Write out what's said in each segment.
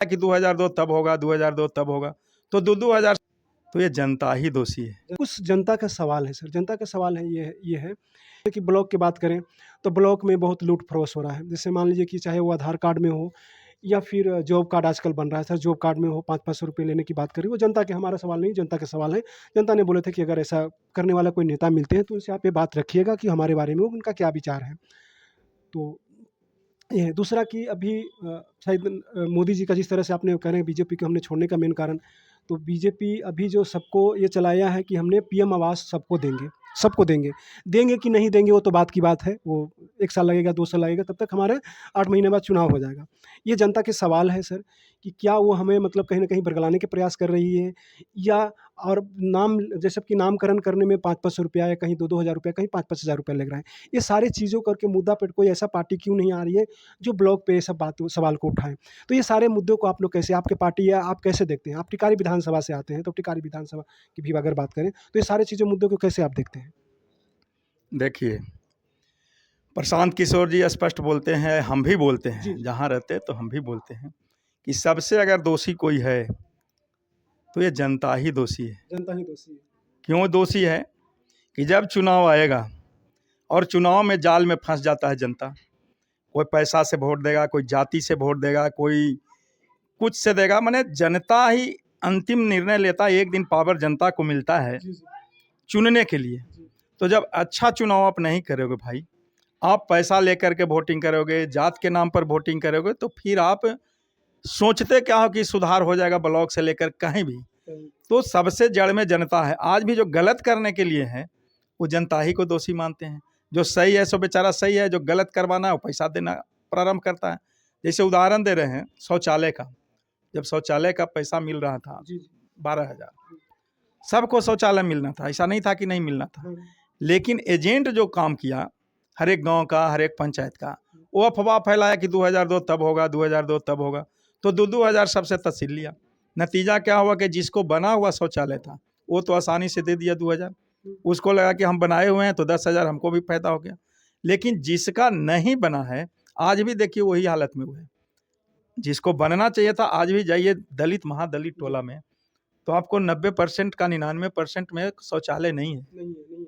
कि 2002 तब होगा, 2002 तब होगा, तो 2000, तो ये जनता ही दोषी है। कुछ जनता का सवाल है सर, जनता का सवाल है ये है कि ब्लॉक की बात करें तो ब्लॉक में बहुत लूट फरोश हो रहा है। जैसे मान लीजिए कि चाहे वो आधार कार्ड में हो या फिर जॉब कार्ड आजकल बन रहा है सर, जॉब कार्ड में हो 500-500 रुपये लेने की बात करें, वो जनता के हमारा सवाल नहीं, जनता के सवाल है। जनता ने बोले थे कि अगर ऐसा करने वाला कोई नेता मिलते हैं तो उनसे आप ये बात रखिएगा कि हमारे बारे में उनका क्या विचार है। तो ये दूसरा कि अभी शायद मोदी जी का जिस तरह से आपने कह रहे हैं बीजेपी को हमने छोड़ने का मेन कारण, तो बीजेपी अभी जो सबको ये चलाया है कि हमने पीएम आवास सबको देंगे, सबको देंगे। देंगे कि नहीं देंगे वो तो बात की बात है, वो 1 साल लगेगा, 2 साल लगेगा, तब तक हमारे 8 महीने बाद चुनाव हो जाएगा। ये जनता के सवाल है सर कि क्या वो हमें मतलब कहीं न कहीं बरगलाने के प्रयास कर रही है या और नाम जैसे कि नामकरण करने में 500-500 रुपया या कहीं 2-2 हज़ार रुपया, कहीं 5-5 हज़ार रुपया लग रहा है। ये सारी चीज़ों करके मुद्दा पे कोई ऐसा पार्टी क्यों नहीं आ रही है जो ब्लॉक पे ये सब बात सवाल को उठाएँ। तो ये सारे मुद्दों को आप लोग कैसे आपके पार्टी या आप कैसे देखते हैं? आप टिकारी विधानसभा से आते हैं, तो टिकारी विधानसभा की भी अगर बात करें, तो ये सारी चीज़ें मुद्दों को कैसे आप देखते हैं? देखिए, प्रशांत किशोर जी स्पष्ट बोलते हैं, हम भी बोलते जी, हैं, जहाँ रहते हैं तो हम भी बोलते हैं कि सबसे अगर दोषी कोई है, तो ये जनता ही दोषी है। जनता ही दोषी है। क्यों दोषी है? कि जब चुनाव आएगा और चुनाव में जाल में फंस जाता है जनता, कोई पैसा से वोट देगा, कोई जाति से वोट देगा, कोई कुछ से देगा, माने जनता ही अंतिम निर्णय लेता है। एक दिन पावर जनता को मिलता है जी, जी। चुनने के लिए। जी। तो जब अच्छा चुनाव आप नहीं करोगे भाई, आप पैसा लेकर के वोटिंग करोगे, जात के नाम पर वोटिंग करोगे, तो फिर आप सोचते क्या हो कि सुधार हो जाएगा ब्लॉक से लेकर कहीं भी। तो सबसे जड़ में जनता है। आज भी जो गलत करने के लिए है वो जनता ही को दोषी मानते हैं। जो सही है सो बेचारा सही है, जो गलत करवाना है वो पैसा देना प्रारंभ करता है। जैसे उदाहरण दे रहे हैं शौचालय का, जब शौचालय का पैसा मिल रहा था जी, जी। 12,000, सबको शौचालय मिलना था, ऐसा नहीं था कि नहीं मिलना था। लेकिन एजेंट जो काम किया हर एक गांव का, हर एक पंचायत का, वो अफवाह फैलाया कि 2002 तब होगा, 2002 तब होगा, तो 2-2 हज़ार सबसे तहसील लिया। नतीजा क्या हुआ कि जिसको बना हुआ शौचालय था वो तो आसानी से दे दिया 2,000, उसको लगा कि हम बनाए हुए हैं तो 10,000 हमको भी फायदा हो गया। लेकिन जिसका नहीं बना है, आज भी देखिए वही हालत में हुआ है। जिसको बनना चाहिए था, आज भी जाइए दलित महादलित टोला में, तो आपको 90% का 99% में शौचालय नहीं है। नहीं है, नहीं है।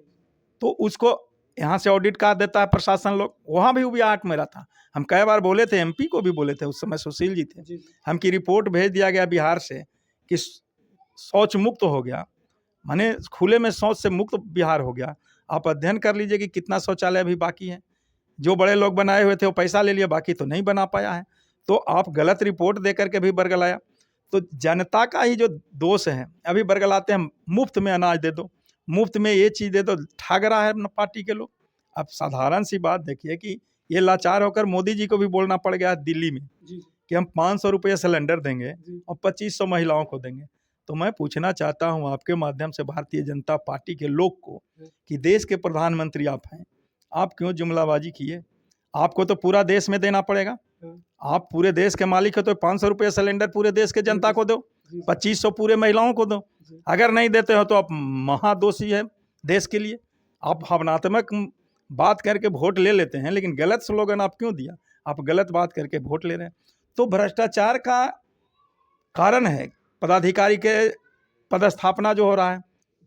तो उसको यहाँ से ऑडिट कर देता है प्रशासन लोग, वहाँ भी आट मेरा था। हम कई बार बोले थे, एमपी को भी बोले थे, उस समय सुशील जी थे, जी, जी। हमकी रिपोर्ट भेज दिया गया बिहार से कि शौच मुक्त हो गया, माने खुले में शौच से मुक्त बिहार हो गया। आप अध्ययन कर लीजिए कि कितना शौचालय अभी बाकी है। जो बड़े लोग बनाए हुए थे वो पैसा ले लिया, बाकी तो नहीं बना पाया है। तो आप गलत रिपोर्ट दे करके भी बरगलाया, तो जनता का ही जो दोष है। अभी बरगलाते हैं मुफ्त में अनाज दे दो, मुफ्त में ये चीज़ दे दो, ठग रहा है पार्टी के लोग। अब साधारण सी बात देखिए कि ये लाचार होकर मोदी जी को भी बोलना पड़ गया दिल्ली में जी, जी। कि हम 500 रुपये सिलेंडर देंगे जी। और 2500 महिलाओं को देंगे। तो मैं पूछना चाहता हूं आपके माध्यम से भारतीय जनता पार्टी के लोग को कि देश के प्रधानमंत्री आप हैं, आप क्यों जुमलाबाजी किए? आपको तो पूरा देश में देना पड़ेगा। आप पूरे देश के मालिक हो तो 500 रुपये सिलेंडर पूरे देश के जनता को दो, 2500 पूरे महिलाओं को दो। अगर नहीं देते हो तो आप महादोषी है देश के लिए। आप भावनात्मक बात करके वोट ले लेते हैं, लेकिन गलत स्लोगन आप क्यों दिया? आप गलत बात करके वोट ले रहे हैं। तो भ्रष्टाचार का कारण है पदाधिकारी के पदस्थापना जो हो रहा है,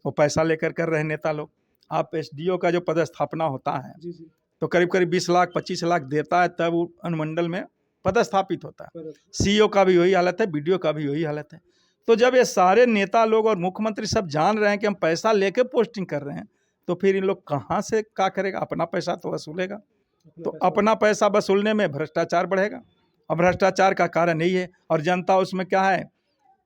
वो पैसा लेकर कर रहे नेता लोग। आप एसडीओ का जो पदस्थापना होता है जी, जी। तो करीब करीब 20 लाख 25 लाख देता है, तब वो अनुमंडल में पदस्थापित होता है। सीईओ का भी वही हालत है, बीडीओ का भी वही हालत है। तो जब ये सारे नेता लोग और मुख्यमंत्री सब जान रहे हैं कि हम पैसा लेके पोस्टिंग कर रहे हैं, तो फिर इन लोग कहाँ से क्या करेगा? अपना पैसा तो वसूलेगा, तो अपना पैसा वसूलने में भ्रष्टाचार बढ़ेगा, और भ्रष्टाचार का कारण यही है। और जनता उसमें क्या है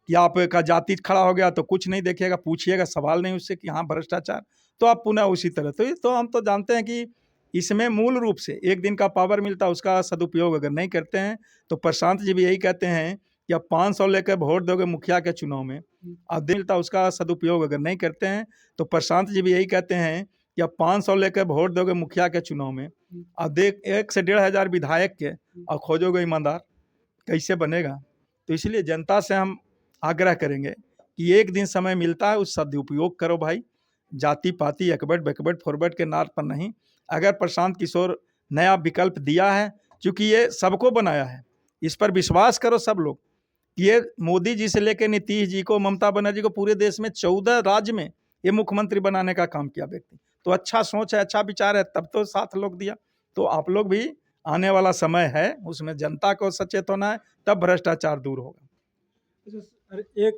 कि आपका जाति खड़ा हो गया तो कुछ नहीं देखेगा, पूछिएगा सवाल नहीं उससे कि हाँ भ्रष्टाचार, तो आप पुनः उसी तरह। तो हम तो जानते हैं कि इसमें मूल रूप से एक दिन का पावर मिलता है, उसका सदुपयोग अगर नहीं करते हैं, तो प्रशांत जी भी यही कहते हैं कि आप 500 लेकर वोट दोगे मुखिया के चुनाव में, अब दिन मिलता उसका सदुपयोग अगर नहीं करते हैं, तो प्रशांत जी भी यही कहते हैं कि आप 500 लेकर वोट दोगे मुखिया के चुनाव में, अब देख 1 से 1,500 विधायक के और खोजोगे ईमानदार, कैसे बनेगा? तो इसलिए जनता से हम आग्रह करेंगे कि एक दिन समय मिलता है, उस सदुपयोग करो भाई। जाति पाति अकबट बकबट फॉरवर्ड के नार पर नहीं। अगर प्रशांत किशोर नया विकल्प दिया है, चूंकि ये सबको बनाया है, इस पर विश्वास करो सब लोग कि ये मोदी जी से लेकर नीतीश जी को, ममता बनर्जी को, पूरे देश में 14 राज्य में ये मुख्यमंत्री बनाने का काम किया व्यक्ति। तो अच्छा सोच है, अच्छा विचार है, तब तो साथ लोग दिया। तो आप लोग भी, आने वाला समय है उसमें जनता को सचेत होना है, तब भ्रष्टाचार दूर होगा। एक